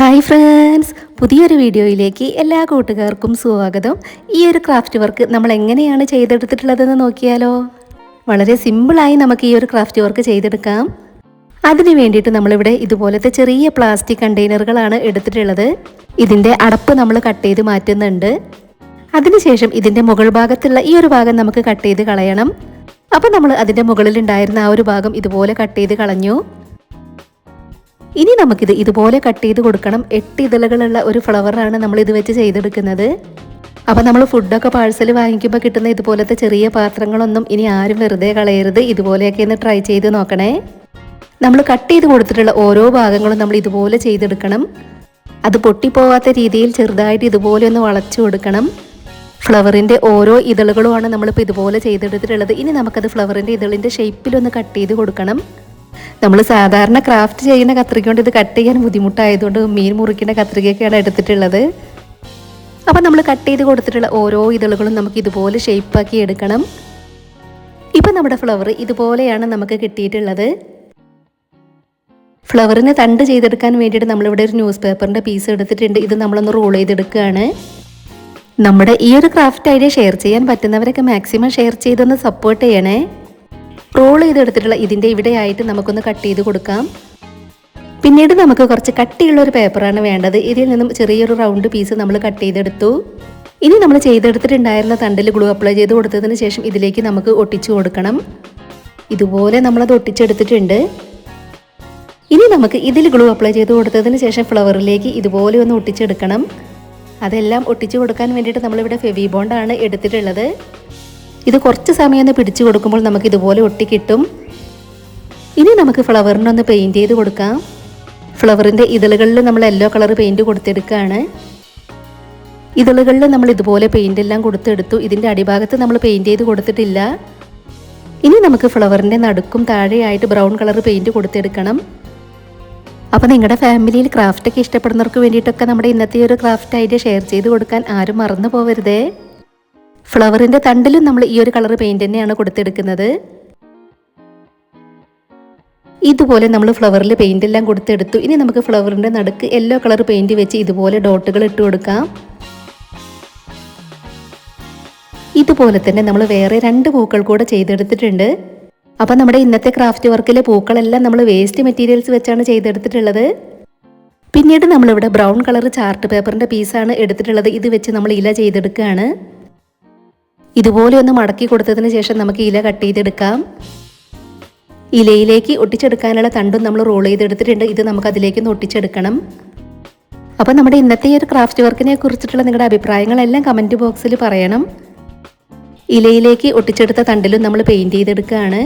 Hi friends, പുതിയൊരു വീഡിയോയിലേക്ക് എല്ലാ കൂട്ടുകാർക്കും സ്വാഗതം. ഈ ഒരു ക്രാഫ്റ്റ് വർക്ക് നമ്മൾ എങ്ങനെയാണ് ചെയ്തെടുത്തിട്ടുള്ളതെന്ന് നോക്കിയാലോ. വളരെ സിമ്പിളായി നമുക്ക് ഈ ഒരു ക്രാഫ്റ്റ് വർക്ക് ചെയ്തെടുക്കാം. അതിന് വേണ്ടിയിട്ട് നമ്മളിവിടെ ഇതുപോലത്തെ ചെറിയ പ്ലാസ്റ്റിക് കണ്ടെയ്നറുകളാണ് എടുത്തിട്ടുള്ളത്. ഇതിൻ്റെ അടപ്പ് നമ്മൾ കട്ട് ചെയ്ത് മാറ്റുന്നുണ്ട്. അതിനുശേഷം ഇതിൻ്റെ മുകൾ ഭാഗത്തുള്ള ഈ ഒരു ഭാഗം നമുക്ക് കട്ട് ചെയ്ത് കളയണം. അപ്പോൾ നമ്മൾ അതിൻ്റെ മുകളിലുണ്ടായിരുന്ന ആ ഒരു ഭാഗം ഇതുപോലെ കട്ട് ചെയ്ത് കളഞ്ഞു. ഇനി നമുക്കിത് ഇതുപോലെ കട്ട് ചെയ്ത് കൊടുക്കണം. 8 ഇതളുകളുള്ള ഒരു ഫ്ലവറാണ് നമ്മൾ ഇത് വെച്ച് ചെയ്തെടുക്കുന്നത്. അപ്പോൾ നമ്മൾ ഫുഡൊക്കെ പാഴ്സൽ വാങ്ങിക്കുമ്പോൾ കിട്ടുന്ന ഇതുപോലത്തെ ചെറിയ പാത്രങ്ങളൊന്നും ഇനി ആരും വെറുതെ കളയരുത്. ഇതുപോലെയൊക്കെ ഒന്ന് ട്രൈ ചെയ്ത് നോക്കണേ. നമ്മൾ കട്ട് ചെയ്ത് കൊടുത്തിട്ടുള്ള ഓരോ ഭാഗങ്ങളും നമ്മൾ ഇതുപോലെ ചെയ്തെടുക്കണം. അത് പൊട്ടിപ്പോവാത്ത രീതിയിൽ ചെറുതായിട്ട് ഇതുപോലെ ഒന്ന് വളച്ചു കൊടുക്കണം. ഫ്ലവറിൻ്റെ ഓരോ ഇതളുകളുമാണ് നമ്മളിപ്പോൾ ഇതുപോലെ ചെയ്തെടുത്തിട്ടുള്ളത്. ഇനി നമുക്കത് ഫ്ലവറിൻ്റെ ഇതളിൻ്റെ ഷേപ്പിലൊന്ന് കട്ട് ചെയ്ത് കൊടുക്കണം. നമ്മൾ സാധാരണ ക്രാഫ്റ്റ് ചെയ്യുന്ന കത്രിക കൊണ്ട് ഇത് കട്ട് ചെയ്യാൻ ബുദ്ധിമുട്ടായതുകൊണ്ട് മീൻ മുറിക്കുന്ന കത്രികയൊക്കെയാണ് എടുത്തിട്ടുള്ളത്. അപ്പോൾ നമ്മൾ കട്ട് ചെയ്ത് കൊടുത്തിട്ടുള്ള ഓരോ ഇതളുകളും നമുക്ക് ഇതുപോലെ ഷേപ്പാക്കി എടുക്കണം. ഇപ്പം നമ്മുടെ ഫ്ലവർ ഇതുപോലെയാണ് നമുക്ക് കിട്ടിയിട്ടുള്ളത്. ഫ്ലവറിന് തണ്ട് ചെയ്തെടുക്കാൻ വേണ്ടിയിട്ട് നമ്മളിവിടെ ഒരു ന്യൂസ് പേപ്പറിൻ്റെ പീസ് എടുത്തിട്ടുണ്ട്. ഇത് നമ്മളൊന്ന് റോൾ ചെയ്തെടുക്കുകയാണ്. നമ്മുടെ ഈ ഒരു ക്രാഫ്റ്റ് ഐഡിയ ഷെയർ ചെയ്യാൻ പറ്റുന്നവരൊക്കെ മാക്സിമം ഷെയർ ചെയ്തൊന്ന് സപ്പോർട്ട് ചെയ്യണേ. റോൾ ചെയ്തെടുത്തിട്ടുള്ള ഇതിൻ്റെ ഇവിടെയായിട്ട് നമുക്കൊന്ന് കട്ട് ചെയ്ത് കൊടുക്കാം. പിന്നീട് നമുക്ക് കുറച്ച് കട്ടിയുള്ള ഒരു പേപ്പറാണ് വേണ്ടത്. ഇതിൽ നിന്നും ചെറിയൊരു റൗണ്ട് പീസ് നമ്മൾ കട്ട് ചെയ്തെടുത്തു. ഇനി നമ്മൾ ചെയ്തെടുത്തിട്ടുണ്ടായിരുന്ന തണ്ടിൽ ഗ്ലൂ അപ്ലൈ ചെയ്ത് കൊടുത്തതിന് ശേഷം ഇതിലേക്ക് നമുക്ക് ഒട്ടിച്ചു കൊടുക്കണം. ഇതുപോലെ നമ്മളത് ഒട്ടിച്ചെടുത്തിട്ടുണ്ട്. ഇനി നമുക്ക് ഇതിൽ ഗ്ലൂ അപ്ലൈ ചെയ്ത് കൊടുത്തതിന് ശേഷം ഫ്ലവറിലേക്ക് ഇതുപോലെ ഒന്ന് ഒട്ടിച്ചെടുക്കണം. അതെല്ലാം ഒട്ടിച്ചു കൊടുക്കാൻ വേണ്ടിയിട്ട് നമ്മളിവിടെ ഫെവി ബോണ്ടാണ് എടുത്തിട്ടുള്ളത്. ഇത് കുറച്ച് സമയം ഒന്ന് പിടിച്ചു കൊടുക്കുമ്പോൾ നമുക്ക് ഇതുപോലെ ഒട്ടിക്കിട്ടും. ഇനി നമുക്ക് ഫ്ലവറിനൊന്ന് പെയിൻറ് ചെയ്ത് കൊടുക്കാം. ഫ്ലവറിൻ്റെ ഇതളുകളിൽ നമ്മൾ യെല്ലോ കളർ പെയിൻറ് കൊടുത്തെടുക്കുകയാണ്. ഇതളുകളിൽ നമ്മൾ ഇതുപോലെ പെയിൻ്റ് എല്ലാം കൊടുത്തെടുത്തു. ഇതിൻ്റെ അടിഭാഗത്ത് നമ്മൾ പെയിൻറ് ചെയ്ത് കൊടുത്തിട്ടില്ല. ഇനി നമുക്ക് ഫ്ലവറിൻ്റെ നടുക്കും താഴെയായിട്ട് ബ്രൗൺ കളർ പെയിൻറ് കൊടുത്തെടുക്കണം. അപ്പോൾ നിങ്ങളുടെ ഫാമിലിയിൽ ക്രാഫ്റ്റൊക്കെ ഇഷ്ടപ്പെടുന്നവർക്ക് വേണ്ടിയിട്ടൊക്കെ നമ്മുടെ ഇന്നത്തെ ഒരു ക്രാഫ്റ്റ് ഐഡിയ ഷെയർ ചെയ്ത് കൊടുക്കാൻ ആരും മറന്നു പോകരുതേ. ഫ്ലവറിൻ്റെ തണ്ടിലും നമ്മൾ ഈ ഒരു കളർ പെയിൻറ് തന്നെയാണ് കൊടുത്തെടുക്കുന്നത്. ഇതുപോലെ നമ്മൾ ഫ്ലവറിൽ പെയിൻ്റ് എല്ലാം കൊടുത്തെടുത്തു. ഇനി നമുക്ക് ഫ്ലവറിൻ്റെ നടുക്ക് യെല്ലോ കളർ പെയിൻറ് വെച്ച് ഇതുപോലെ ഡോട്ടുകൾ ഇട്ട് കൊടുക്കാം. ഇതുപോലെ തന്നെ നമ്മൾ വേറെ 2 പൂക്കൾ കൂടെ ചെയ്തെടുത്തിട്ടുണ്ട്. അപ്പം നമ്മുടെ ഇന്നത്തെ ക്രാഫ്റ്റ് വർക്കിലെ പൂക്കളെല്ലാം നമ്മൾ വേസ്റ്റ് മെറ്റീരിയൽസ് വെച്ചാണ് ചെയ്തെടുത്തിട്ടുള്ളത്. പിന്നീട് നമ്മളിവിടെ ബ്രൗൺ കളർ ചാർട്ട് പേപ്പറിൻ്റെ പീസാണ് എടുത്തിട്ടുള്ളത്. ഇത് വെച്ച് നമ്മൾ ഇല ചെയ്തെടുക്കുകയാണ്. ഇതുപോലെ ഒന്ന് മടക്കി കൊടുത്തതിന് ശേഷം നമുക്ക് ഇല കട്ട് ചെയ്തെടുക്കാം. ഇലയിലേക്ക് ഒട്ടിച്ചെടുക്കാനുള്ള തണ്ടും നമ്മൾ റോൾ ചെയ്തെടുത്തിട്ടുണ്ട്. ഇത് നമുക്ക് അതിലേക്ക് ഒന്ന് ഒട്ടിച്ചെടുക്കണം. അപ്പോൾ നമ്മുടെ ഇന്നത്തെ ഈ ഒരു ക്രാഫ്റ്റ് വർക്കിനെ കുറിച്ചിട്ടുള്ള നിങ്ങളുടെ അഭിപ്രായങ്ങളെല്ലാം കമൻറ്റ് ബോക്സിൽ പറയണം. ഇലയിലേക്ക് ഒട്ടിച്ചെടുത്ത തണ്ടിലും നമ്മൾ പെയിൻറ് ചെയ്തെടുക്കുകയാണ്.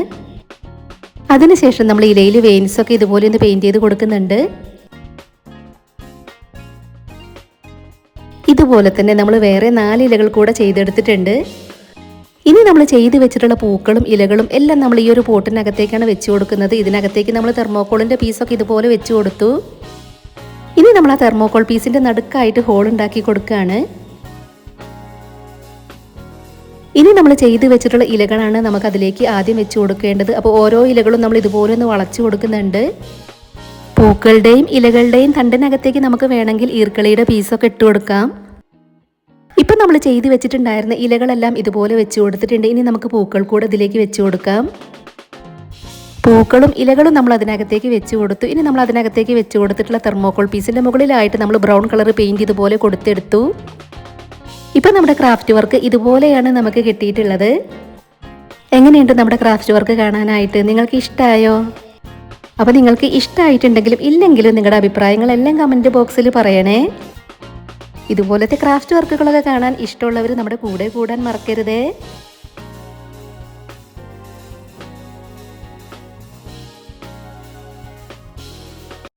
അതിനുശേഷം നമ്മൾ ഇലയിൽ വെയിൻസൊക്കെ ഇതുപോലെ ഒന്ന് പെയിൻറ് ചെയ്ത് കൊടുക്കുന്നുണ്ട്. ഇതുപോലെ തന്നെ നമ്മൾ വേറെ 4 ഇലകൾ കൂടെ ചെയ്തെടുത്തിട്ടുണ്ട്. ഇനി നമ്മൾ ചെയ്ത് വെച്ചിട്ടുള്ള പൂക്കളും ഇലകളും എല്ലാം നമ്മൾ ഈ ഒരു പോട്ടിനകത്തേക്കാണ് വെച്ച് കൊടുക്കുന്നത്. ഇതിനകത്തേക്ക് നമ്മൾ തെർമോക്കോളിൻ്റെ പീസൊക്കെ ഇതുപോലെ വെച്ച് കൊടുത്തു. ഇനി നമ്മൾ ആ തെർമോക്കോൾ പീസിൻ്റെ നടുക്കായിട്ട് ഹോൾ ഉണ്ടാക്കി കൊടുക്കുകയാണ്. ഇനി നമ്മൾ ചെയ്ത് വെച്ചിട്ടുള്ള ഇലകളാണ് നമുക്ക് അതിലേക്ക് ആദ്യം വെച്ച് കൊടുക്കേണ്ടത്. അപ്പോൾ ഓരോ ഇലകളും നമ്മൾ ഇതുപോലെ ഒന്ന് വളച്ചു കൊടുക്കുന്നുണ്ട്. പൂക്കളുടെയും ഇലകളുടെയും തണ്ടിനകത്തേക്ക് നമുക്ക് വേണമെങ്കിൽ ഈർക്കളിയുടെ പീസൊക്കെ ഇട്ട് കൊടുക്കാം. ഇപ്പം നമ്മൾ ചെയ്ത് വെച്ചിട്ടുണ്ടായിരുന്ന ഇലകളെല്ലാം ഇതുപോലെ വെച്ച് കൊടുത്തിട്ടുണ്ട്. ഇനി നമുക്ക് പൂക്കൾ കൂടെ ഇതിലേക്ക് വെച്ച് കൊടുക്കാം. പൂക്കളും ഇലകളും നമ്മൾ അതിനകത്തേക്ക് വെച്ച് കൊടുത്തു. ഇനി നമ്മൾ അതിനകത്തേക്ക് വെച്ച് കൊടുത്തിട്ടുള്ള തെർമോക്കോൾ പീസിൻ്റെ മുകളിലായിട്ട് നമ്മൾ ബ്രൗൺ കളർ പെയിൻറ് ഇതുപോലെ കൊടുത്തെടുത്തു. ഇപ്പം നമ്മുടെ ക്രാഫ്റ്റ് വർക്ക് ഇതുപോലെയാണ് നമുക്ക് കിട്ടിയിട്ടുള്ളത്. എങ്ങനെയുണ്ട് നമ്മുടെ ക്രാഫ്റ്റ് വർക്ക് കാണാനായിട്ട്? നിങ്ങൾക്ക് ഇഷ്ടമായോ? അപ്പോൾ നിങ്ങൾക്ക് ഇഷ്ടമായിട്ടുണ്ടെങ്കിലും ഇല്ലെങ്കിലും നിങ്ങളുടെ അഭിപ്രായങ്ങളെല്ലാം കമൻറ്റ് ബോക്സിൽ പറയണേ. ഇതുപോലത്തെ ക്രാഫ്റ്റ് വർക്കുകളൊക്കെ കാണാൻ ഇഷ്ടമുള്ളവർ നമ്മുടെ കൂടെ കൂടാൻ മറക്കരുതേ.